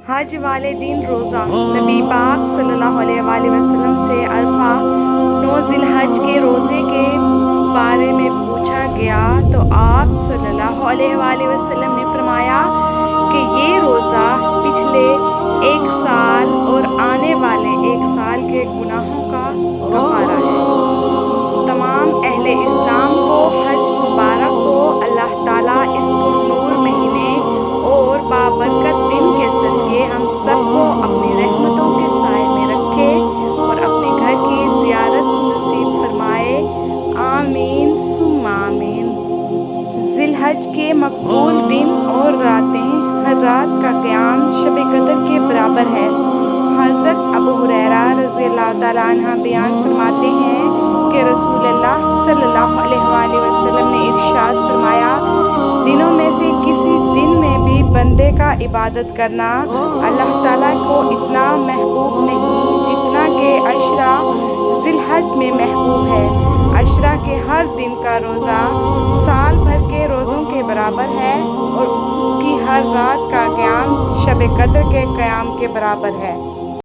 حج والے دن روزہ۔ نبی پاک صلی اللہ علیہ وآلہ وسلم سے عرفہ 9 ذی الحج کے روزے کے بارے میں پوچھا گیا تو آپ صلی اللہ علیہ وآلہ وسلم نے فرمایا کہ یہ روزہ پچھلے 1 سال اور آنے والے 1 سال کے گناہوں کا کفارہ ہے۔ تمام اہل اسلام کو حج مبارک ہو۔ اللہ تعالیٰ اس پرنور مہینے اور بابرکت دن کے صدقے ہم سب کو اپنی رحمتوں کے سائے میں رکھے اور اپنے گھر کی زیارت نصیب فرمائے، آمین ثم آمین۔ ذی الحج کے مقبول دن اور راتیں، ہر رات کا قیام شب قدر کے برابر ہے۔ حضرت ابو ہریرہ رضی اللہ تعالیٰ عنہ بیان فرماتے ہیں کہ رسول اللہ صلی اللہ علیہ وآلہ وسلم نے ارشاد فرمایا، دنوں میں سے کسی دن میں بھی بندے کا عبادت کرنا اللہ تعالیٰ کو اتنا محبوب نہیں جتنا کہ عشرہ ذی الحج میں محبوب ہے۔ عشرہ کے ہر دن کا روزہ سال بھر کے روزوں کے برابر ہے اور اس کی ہر رات کا قیام شب قدر کے قیام کے برابر ہے۔